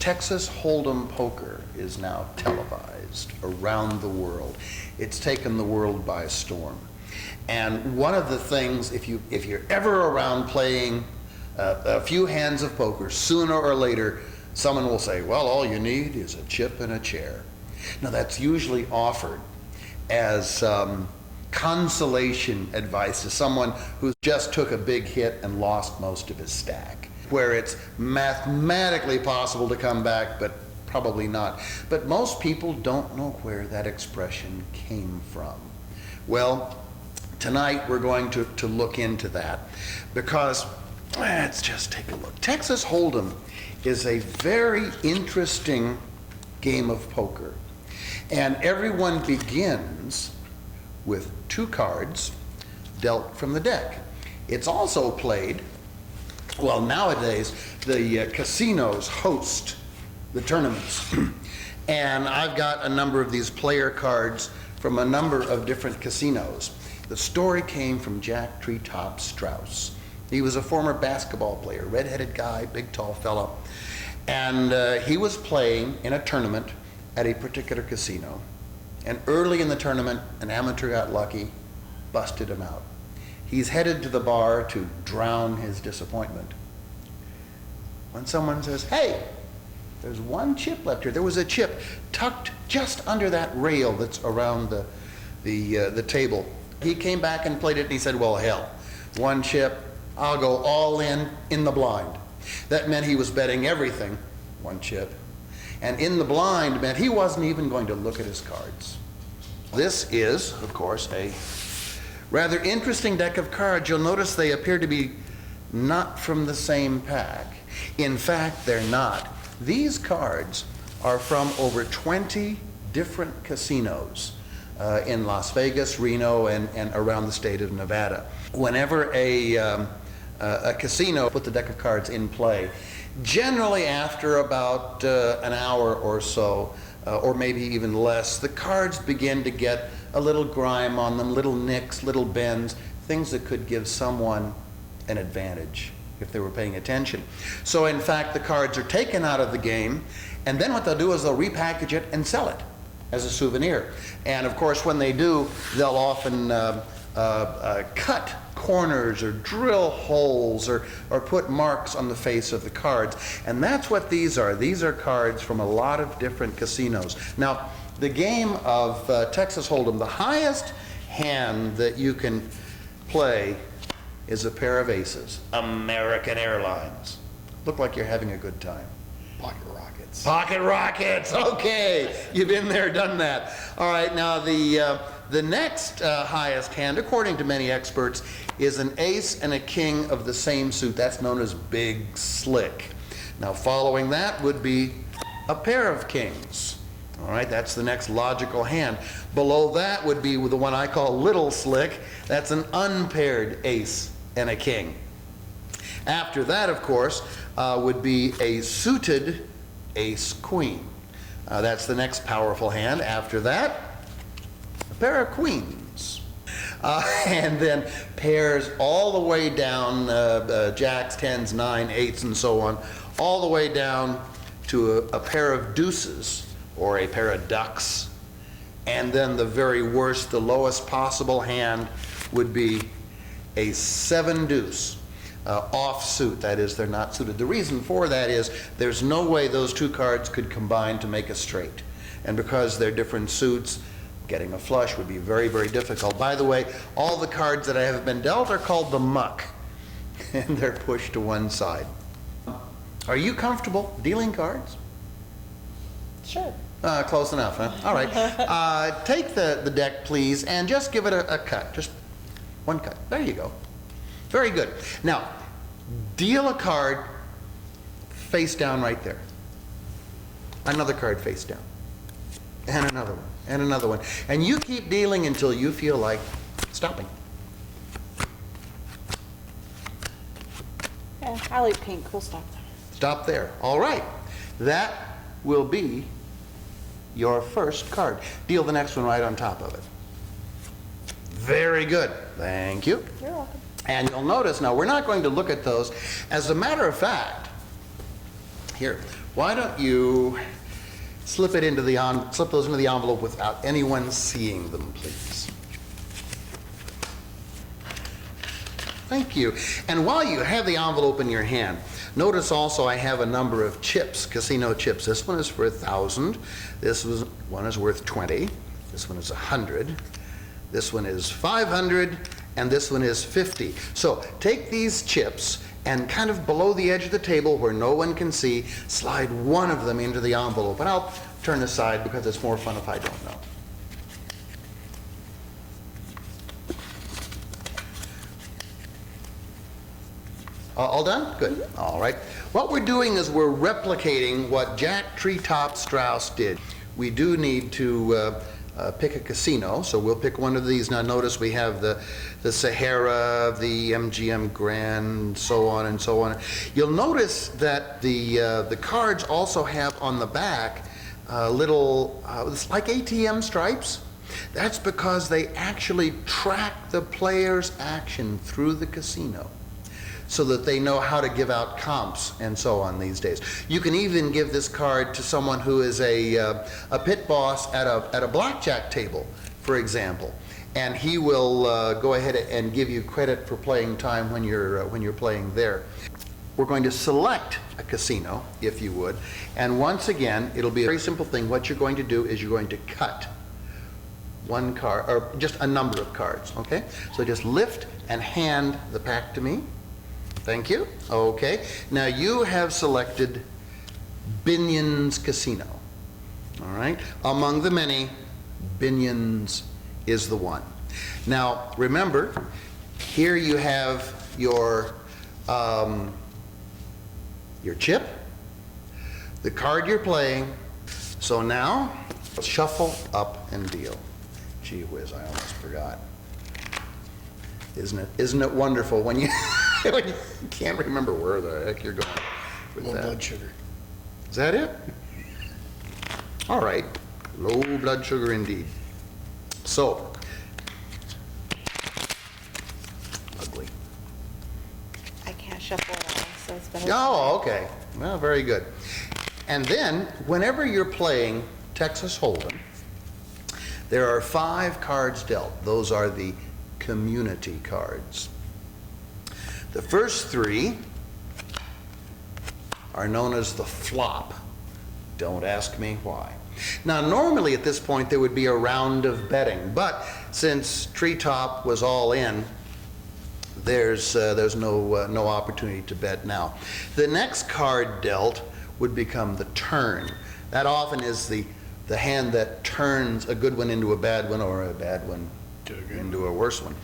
Texas Hold'em poker is now televised around the world. It's taken the world by storm. And one of the things, if you're ever around playing a few hands of poker, sooner or later, someone will say, well, all you need is a chip and a chair. Now, that's usually offered as consolation advice to someone who just took a big hit and lost most of his stack, where it's mathematically possible to come back, but probably not. But most people don't know where that expression came from. Well, tonight we're going to look into that, because let's just take a look. Texas Hold'em is a very interesting game of poker, and everyone begins with 2 cards dealt from the deck. It's also played, well, nowadays the casinos host the tournaments and I've got a number of these player cards from a number of different casinos. The story came from Jack Treetop Strauss. He was a former basketball player, red-headed guy, big tall fellow, and he was playing in a tournament at a particular casino. And early in the tournament, an amateur got lucky, busted him out. He's headed to the bar to drown his disappointment, when someone says, hey, there's 1 chip left here. There was a chip tucked just under that rail that's around the table. He came back and played it, and he said, well, hell, 1 chip, I'll go all in the blind. That meant he was betting everything, 1 chip. And in the blind meant he wasn't even going to look at his cards. This is, of course, a rather interesting deck of cards. You'll notice they appear to be not from the same pack. In fact, they're not. These cards are from over 20 different casinos in Las Vegas, Reno, and around the state of Nevada. Whenever a casino put the deck of cards in play, generally after about an hour or so, or maybe even less, the cards begin to get a little grime on them, little nicks, little bends, things that could give someone an advantage if they were paying attention. So in fact, the cards are taken out of the game, and then what they'll do is they'll repackage it and sell it as a souvenir. And of course, when they do, they'll often cut corners or drill holes or put marks on the face of the cards. And that's what these are. These are cards from a lot of different casinos. Now, the game of Texas Hold'em, the highest hand that you can play is a pair of aces. American Airlines. Look like you're having a good time. Pocket rockets. Pocket rockets, okay. You've been there, done that. All right, now the next highest hand, according to many experts, is an ace and a king of the same suit. That's known as Big Slick. Now following that would be a pair of kings. All right, that's the next logical hand. Below that would be the one I call Little Slick. That's an unpaired ace and a king. After that, of course, would be a suited ace-queen. That's the next powerful hand. After that, a pair of queens. And then pairs all the way down, jacks, 10s, 9, 8s, and so on, all the way down to a pair of deuces or a pair of ducks. And then the very worst, the lowest possible hand would be a 7 deuce. Offsuit, that is, they're not suited. The reason for that is there's no way those 2 cards could combine to make a straight. And because they're different suits, getting a flush would be very, very difficult. By the way, all the cards that I have been dealt are called the muck, and they're pushed to one side. Are you comfortable dealing cards? Sure. Close enough, huh? All right. Take the deck, please, and just give it a cut. Just 1 cut. There you go. Very good. Now, deal a card face down right there. Another card face down. And another one. And another one. And you keep dealing until you feel like stopping. Yeah, I like pink. We'll stop there. Stop there. All right. That will be your first card. Deal the next one right on top of it. Very good. Thank you. You're welcome. And you'll notice, now we're not going to look at those. As a matter of fact, Here, why don't you slip those into the envelope without anyone seeing them, please. Thank you. And while you have the envelope in your hand, notice also I have a number of chips, casino chips. This one is for 1,000. This one is worth 20. This one is 100. This one is 500. And this one is 50. So take these chips and kind of below the edge of the table where no one can see, slide one of them into the envelope. And I'll turn aside because it's more fun if I don't know. All done? Good. All right. What we're doing is we're replicating what Jack Treetop Strauss did. We do need to pick a casino, so we'll pick one of these. Now notice we have the Sahara, the MGM Grand, so on and so on. You'll notice that the cards also have on the back little, it's like ATM stripes. That's because they actually track the player's action through the casino, so that they know how to give out comps and so on these days. You can even give this card to someone who is a pit boss at a blackjack table, for example, and he will go ahead and give you credit for playing time when you're playing there. We're going to select a casino, if you would, and once again, it'll be a very simple thing. What you're going to do is you're going to cut one card, or just a number of cards, okay? So just lift and hand the pack to me. Thank you. Okay. Now you have selected Binion's Casino. All right. Among the many, Binion's is the one. Now remember, here you have your chip, the card you're playing. So now, shuffle up and deal. Gee whiz, I almost forgot. Isn't it wonderful when you when you can't remember where the heck you're going with Low that? blood sugar. Is that it? All right. Low blood sugar indeed. So, ugly. I can't shuffle at all, so it's better. Oh, okay. Well, very good. And then, whenever you're playing Texas Hold'em, there are 5 cards dealt. Those are the community cards. The first 3 are known as the flop. Don't ask me why. Now, normally at this point there would be a round of betting, but since Treetop was all in, there's no opportunity to bet now. The next card dealt would become the turn. That often is the hand that turns a good one into a bad one, or a bad one into a worse one.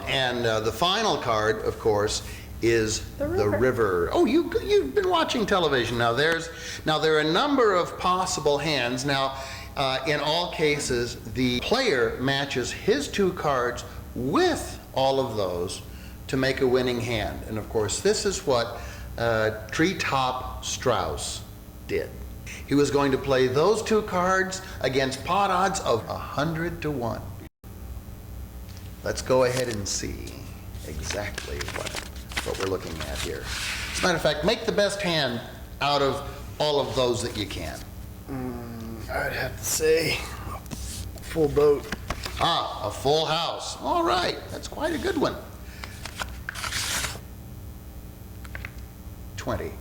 And the final card, of course, is the river. Oh, you've been watching television. Now there are a number of possible hands. Now, in all cases, the player matches his 2 cards with all of those to make a winning hand. And of course, this is what Treetop Strauss did. He was going to play those 2 cards against pot odds of 100 to 1. Let's go ahead and see exactly what we're looking at here. As a matter of fact, make the best hand out of all of those that you can. I'd have to say full boat. Ah, a full house. All right, that's quite a good one. 20.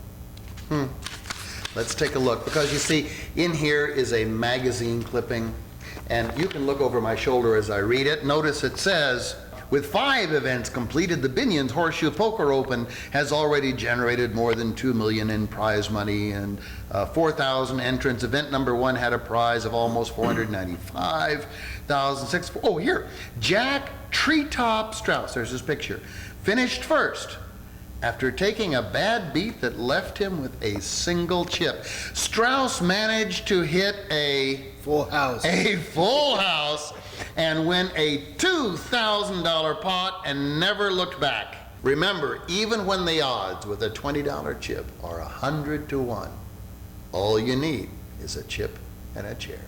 Let's take a look, because you see, in here is a magazine clipping, and you can look over my shoulder as I read it. Notice it says, with 5 events completed, the Binion's Horseshoe Poker Open has already generated more than $2 million in prize money, and 4,000 entrants. Event number 1 had a prize of almost $495,000. Oh, here, Jack Treetop Strauss, there's his picture, finished first after taking a bad beat that left him with a single chip. Strauss managed to hit a Full house. And win a $2,000 pot and never looked back. Remember, even when the odds with a $20 chip are 100 to 1, all you need is a chip and a chair.